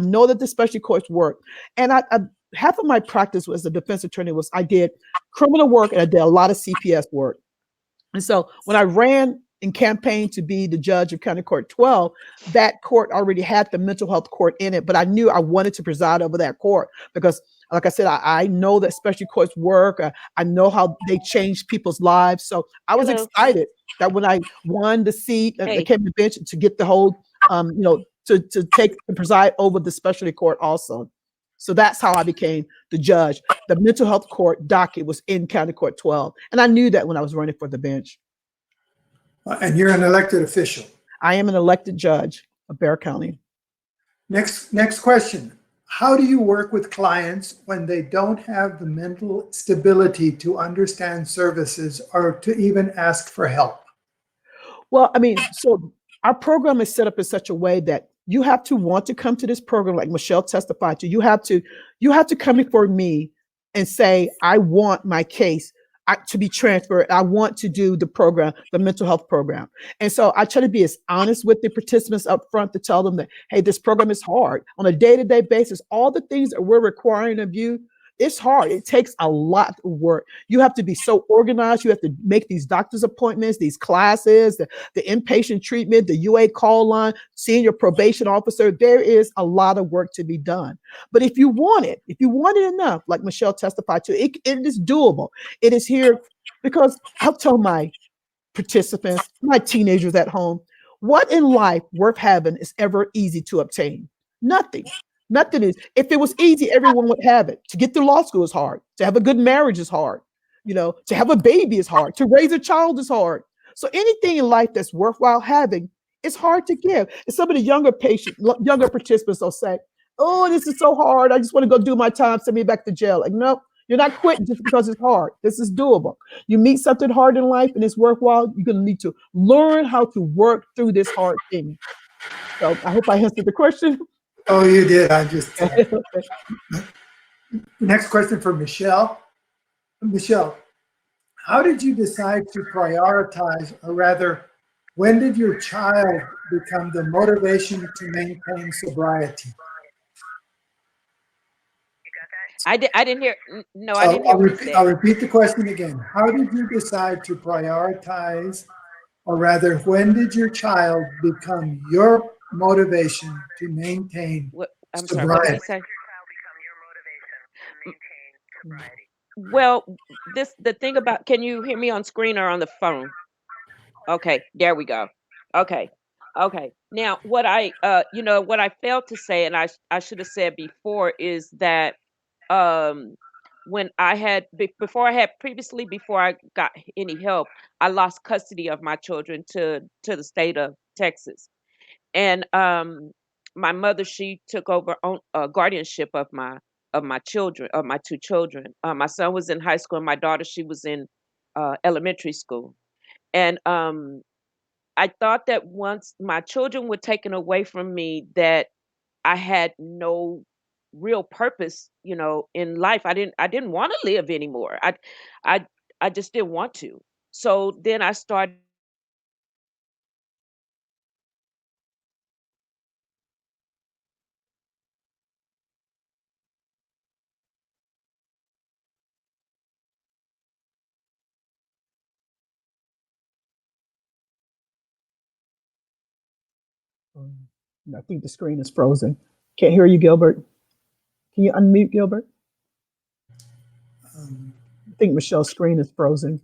know that the specialty courts work. And I half of my practice as a defense attorney was I did criminal work and I did a lot of CPS work. And so when I ran and campaigned to be the judge of County Court 12, that court already had the mental health court in it, but I knew I wanted to preside over that court because, like I said, I know that specialty courts work. I know how they change people's lives. So I was Hello. excited that when I won the seat and Hey. came to the bench to get the whole, to take and preside over the specialty court also. So that's how I became the judge. The mental health court docket was in County Court 12. And I knew that when I was running for the bench. And you're an elected official. I am an elected judge of Bexar County. Next question. How do you work with clients when they don't have the mental stability to understand services or to even ask for help? Well, I mean, so our program is set up in such a way that you have to want to come to this program, like Michelle testified to. You have to come before me and say, I want my case to be transferred. I want to do the program, the mental health program. And so I try to be as honest with the participants up front to tell them that, hey, this program is hard on a day-to-day basis. All the things that we're requiring of you, it's hard. It takes a lot of work. You have to be so organized. You have to make these doctor's appointments, these classes, the inpatient treatment, the UA call line, seeing your probation officer. There is a lot of work to be done. But if you want it enough, like Michelle testified to, it is doable. It is here because I'll tell my participants, my teenagers at home, what in life worth having is ever easy to obtain? Nothing. Nothing is. If it was easy, everyone would have it. To get through law school is hard. To have a good marriage is hard. To have a baby is hard. To raise a child is hard. So anything in life that's worthwhile having is hard to give. And some of the younger participants will say, oh, this is so hard. I just want to go do my time. Send me back to jail. Like, no, you're not quitting just because it's hard. This is doable. You meet something hard in life and it's worthwhile. You're going to need to learn how to work through this hard thing. So I hope I answered the question. Oh, you did. Next question for Michelle. Michelle, how did you decide to prioritize, or rather, when did your child become the motivation to maintain sobriety? You got that? I didn't hear. No, I didn't hear what you said. I'll repeat the question again. How did you decide to prioritize, or rather, when did your child become your motivation to maintain I'm sorry, what did sobriety? you say? Your child become your motivation to maintain sobriety. Well, the thing about, can you hear me on screen or on the phone? Okay, there we go. Okay. Now, what I failed to say, and I should have said before, is that when I had before I got any help, I lost custody of my children to the state of Texas, and my mother, she took over guardianship of my children, of my two children. My son was in high school, and my daughter, she was in elementary school, and I thought that once my children were taken away from me, that I had no real purpose, in life. I didn't want to live anymore. I just didn't want to. So then I started. I think the screen is frozen. Can't hear you, Gilbert. Can you unmute, Gilbert? I think Michelle's screen is frozen.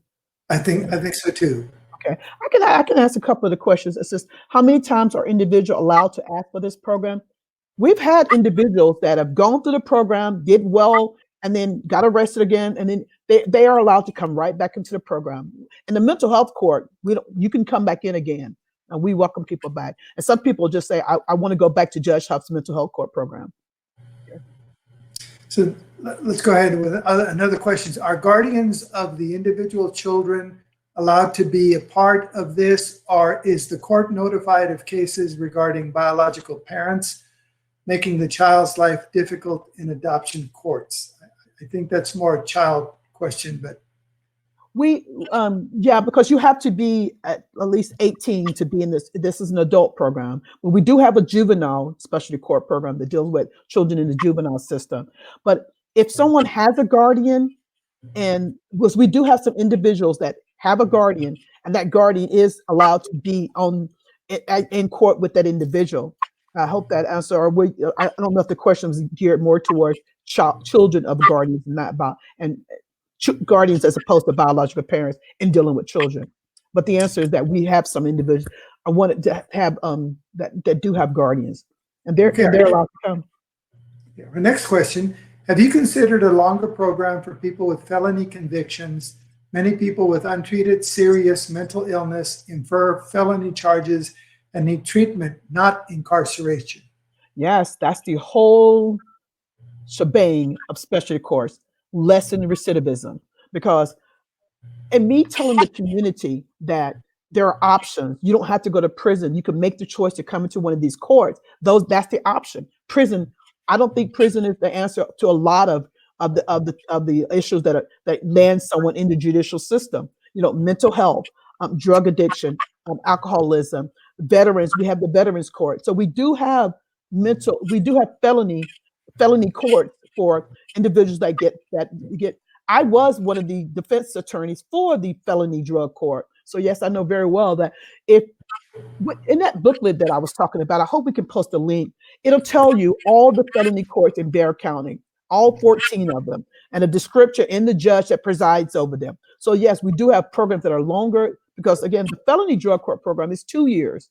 I think so too. Okay, I can ask a couple of the questions. It's just, how many times are individuals allowed to ask for this program? We've had individuals that have gone through the program, did well, and then got arrested again, and then they are allowed to come right back into the program. In the mental health court, you can come back in again, and we welcome people back. And some people just say, I want to go back to Judge Huff's mental health court program. So Let's go ahead with another question. Are guardians of the individual children allowed to be a part of this, or is the court notified of cases regarding biological parents making the child's life difficult in adoption courts? I think that's more a child question, but Yeah, because you have to be at least 18 to be in this. This is an adult program. But we do have a juvenile specialty court program that deals with children in the juvenile system. But if someone has a guardian, and because we do have some individuals that have a guardian, and that guardian is allowed to be in court with that individual. I hope that answer. I don't know if the question was geared more towards children of guardians, not about guardians as opposed to biological parents in dealing with children. But the answer is that we have some individuals I wanted to have that do have guardians, and they're allowed to come. Yeah. Our next question: have you considered a longer program for people with felony convictions? Many people with untreated serious mental illness infer felony charges and need treatment, not incarceration. Yes, that's the whole shebang of specialty courts. Lessen recidivism, because and me telling the community that there are options. You don't have to go to prison. You can make the choice to come into one of these courts. That's the option. Prison. I don't think prison is the answer to a lot of the issues that land someone in the judicial system. Mental health, drug addiction, alcoholism, veterans. We have the veterans court. So we do have felony courts for individuals that get. I was one of the defense attorneys for the felony drug court. So yes, I know very well that in that booklet that I was talking about, I hope we can post a link. It'll tell you all the felony courts in Bexar County, all 14 of them, and a description in the judge that presides over them. So yes, we do have programs that are longer because again, the felony drug court program is 2 years.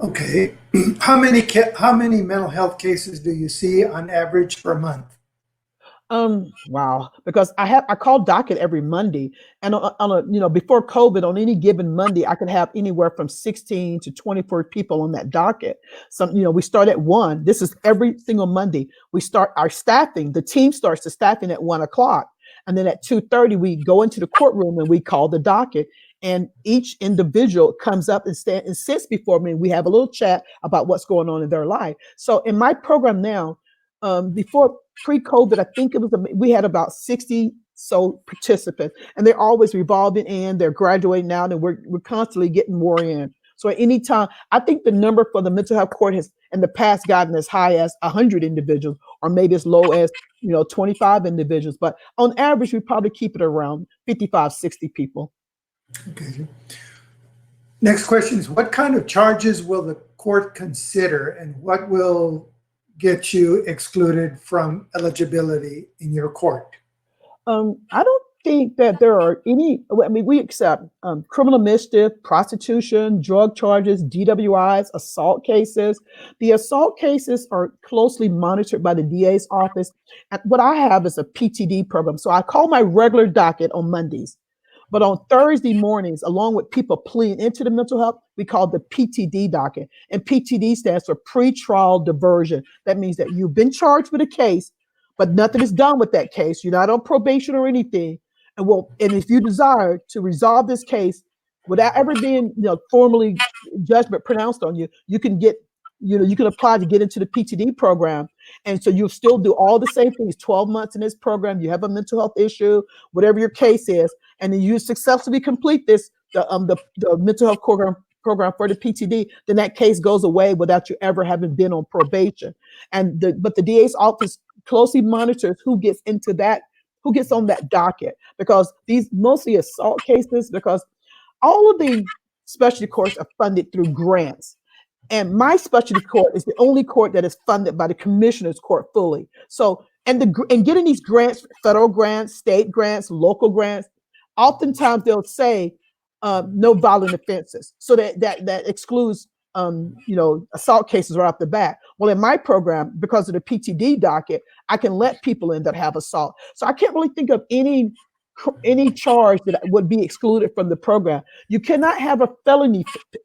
Okay. How many mental health cases do you see on average per month? Wow, because I call docket every Monday, and before COVID, on any given Monday, I could have anywhere from 16 to 24 people on that docket. We start at 1. This is every single Monday. We start our staffing. The team starts the staffing at 1 o'clock, and then at 2:30 we go into the courtroom and we call the docket. And each individual comes up and sits before me. We have a little chat about what's going on in their life. So in my program now, before pre-COVID, I think we had about 60 participants, and they're always revolving in. They're graduating now, and we're constantly getting more in. So at any time, I think the number for the mental health court has in the past gotten as high as 100 individuals, or maybe as low as 25 individuals. But on average, we probably keep it around 55, 60 people. Okay. Next question is, what kind of charges will the court consider, and what will get you excluded from eligibility in your court? I don't think that there are any. I mean, we accept criminal mischief, prostitution, drug charges, DWIs, assault cases. The assault cases are closely monitored by the DA's office. And what I have is a PTD program. So I call my regular docket on Mondays. But on Thursday mornings, along with people pleading into the mental health, we call the PTD docket. And PTD stands for pretrial diversion. That means that you've been charged with a case, but nothing is done with that case. You're not on probation or anything. And if you desire to resolve this case without ever being formally judgment pronounced on you, you can apply to get into the PTD program. And so you'll still do all the same things, 12 months in this program. You have a mental health issue, whatever your case is, and then you successfully complete the mental health program for the PTD, then that case goes away without you ever having been on probation. But the DA's office closely monitors who gets on that docket, because these mostly assault cases, because all of the specialty courts are funded through grants. And my specialty court is the only court that is funded by the commissioner's court fully. So, and getting these grants, federal grants, state grants, local grants, oftentimes they'll say no violent offenses. So that excludes assault cases right off the bat. Well, in my program, because of the PTD docket, I can let people in that have assault. So I can't really think of any any charge that would be excluded from the program. You cannot have a felony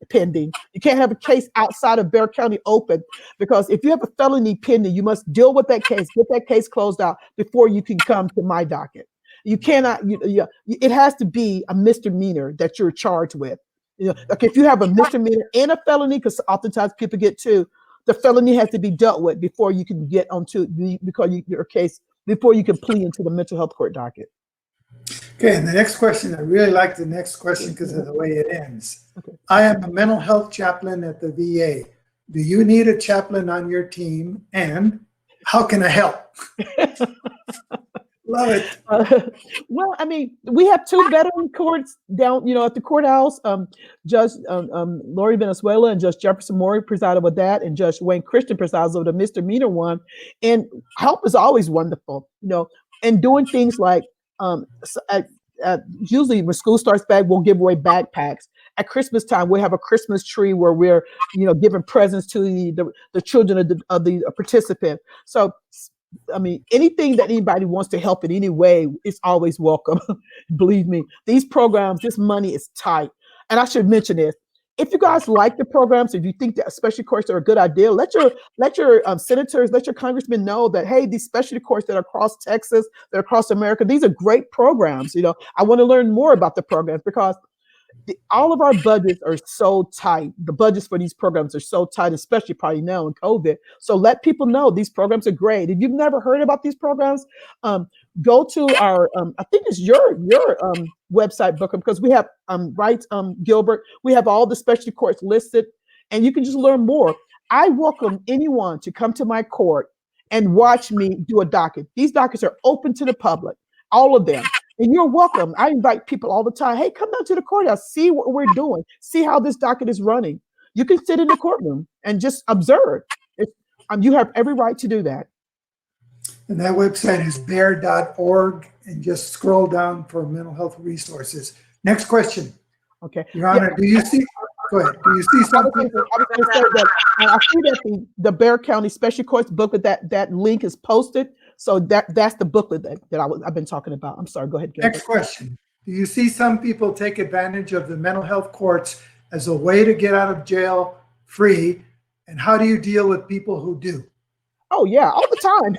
pending. You can't have a case outside of Bexar County open, because if you have a felony pending, you must deal with that case, get that case closed out before you can come to my docket. You cannot, it has to be a misdemeanor that you're charged with. Like if you have a misdemeanor and a felony, because oftentimes people get two, the felony has to be dealt with before you can get onto your case, before you can plea into the mental health court docket. Okay, and the next question, I really like the next question because of the way it ends. Okay. I am a mental health chaplain at the VA. Do you need a chaplain on your team? And how can I help? Love it. Well, I mean, we have two veteran courts down, at the courthouse. Judge Lori Venezuela and Judge Jefferson Maury presided with that, and Judge Wayne Christian presides over the misdemeanor one. And help is always wonderful, and doing things like usually when school starts back, we'll give away backpacks. At Christmas time, we have a Christmas tree where we're, giving presents to the children of the participant. So, I mean, anything that anybody wants to help in any way is always welcome. Believe me, these programs, this money is tight. And I should mention this. If you guys like the programs, if you think that specialty courses are a good idea, let your senators, let your congressmen know that, hey, these specialty courses that are across Texas, that are across America, these are great programs. I want to learn more about the programs, because all of our budgets are so tight. The budgets for these programs are so tight, especially probably now in COVID. So let people know these programs are great. If you've never heard about these programs, go to our, I think it's your website, Booker, because we have, Gilbert, we have all the specialty courts listed, and you can just learn more. I welcome anyone to come to my court and watch me do a docket. These dockets are open to the public, all of them. And you're welcome. I invite people all the time. Hey, come down to the courthouse, see what we're doing, see how this docket is running. You can sit in the courtroom and just observe. You have every right to do that. And that website is bear.org, and just scroll down for mental health resources. Next question. Okay. Your Honor, do you see, go ahead. Do you see something? I was going to say that I see that the Bexar County Special Courts booklet, that link is posted. So that's the booklet that I've been talking about. I'm sorry. Go ahead, Gilbert. Next question. Do you see some people take advantage of the mental health courts as a way to get out of jail free? And how do you deal with people who do? Oh yeah, all the time.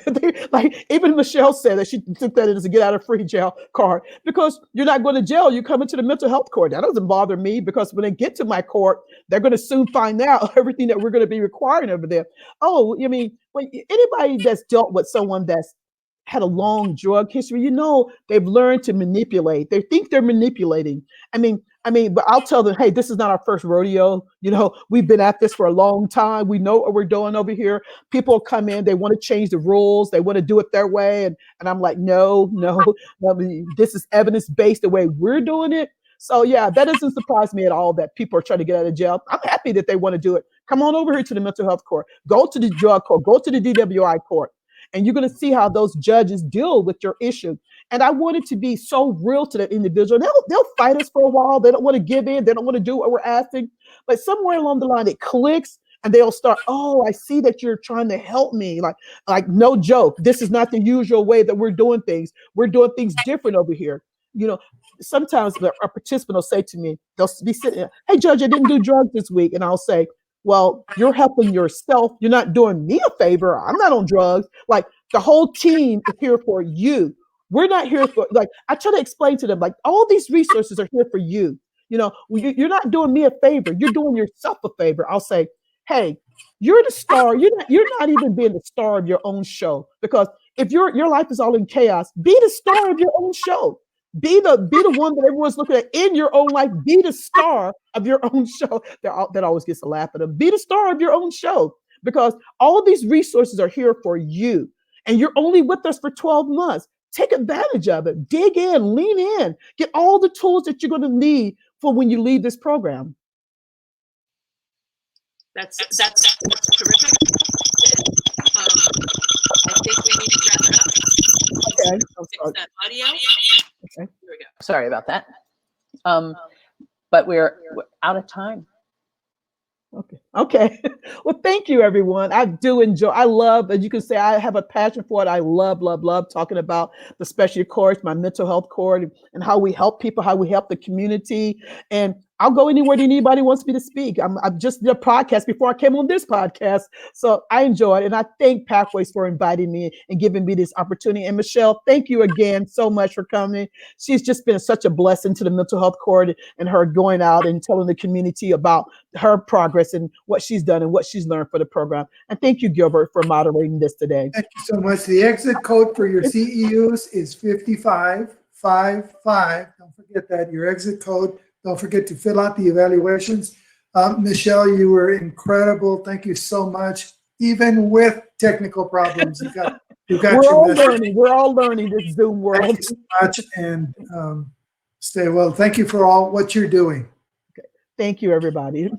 Like even Michelle said that she took that as a get out of free jail card, because you're not going to jail. You come into the mental health court. That doesn't bother me, because when they get to my court, they're going to soon find out everything that we're going to be requiring over there. Oh, I mean, when anybody that's dealt with someone that's had a long drug history, they've learned to manipulate. They think they're manipulating. I mean, but I'll tell them, hey, this is not our first rodeo. We've been at this for a long time. We know what we're doing over here. People come in, they want to change the rules. They want to do it their way. And I'm like, no. I mean, this is evidence-based the way we're doing it. So yeah, that doesn't surprise me at all that people are trying to get out of jail. I'm happy that they want to do it. Come on over here to the mental health court. Go to the drug court. Go to the DWI court. And you're going to see how those judges deal with your issue. And I want it to be so real to that individual. They'll fight us for a while. They don't want to give in. They don't want to do what we're asking. But somewhere along the line, it clicks, and they'll start, oh, I see that you're trying to help me. Like no joke. This is not the usual way that we're doing things. We're doing things different over here. Sometimes a participant will say to me, they'll be sitting there, hey, Judge, I didn't do drugs this week. And I'll say, well, you're helping yourself. You're not doing me a favor. I'm not on drugs. Like the whole team is here for you. We're not here for, I try to explain to them, all these resources are here for you. You're not doing me a favor. You're doing yourself a favor. I'll say, hey, you're the star. You're not even being the star of your own show, because if your life is all in chaos, be the star of your own show. Be the one that everyone's looking at in your own life. Be the star of your own show. That always gets a laugh at them. Be the star of your own show, because all of these resources are here for you. And you're only with us for 12 months. Take advantage of it. Dig in, lean in, get all the tools that you're going to need for when you leave this program. That's terrific. And, I think we need to wrap it up. Okay. Fix that audio. Okay. Here we go. Sorry about that. But we're out of time. Okay. Okay. Well, thank you, everyone. I do enjoy, I love, as you can say, I have a passion for it. I love, love, love talking about the specialty course, my mental health court, and how we help people, how we help the community. And I'll go anywhere that anybody wants me to speak. I'm just did a podcast before I came on this podcast. So I enjoy it. And I thank Pathways for inviting me and giving me this opportunity. And Michelle, thank you again so much for coming. She's just been such a blessing to the mental health court and her going out and telling the community about her progress and what she's done and what she's learned for the program. And thank you, Gilbert, for moderating this today. Thank you so much. The exit code for your CEUs is 5555. Don't forget that, your exit code. Don't forget to fill out the evaluations. Michelle, you were incredible. Thank you so much. Even with technical problems, you got We're your all message. learning. We're all learning this Zoom world. Thank you so much, and stay well. Thank you for all what you're doing. Thank you, everybody.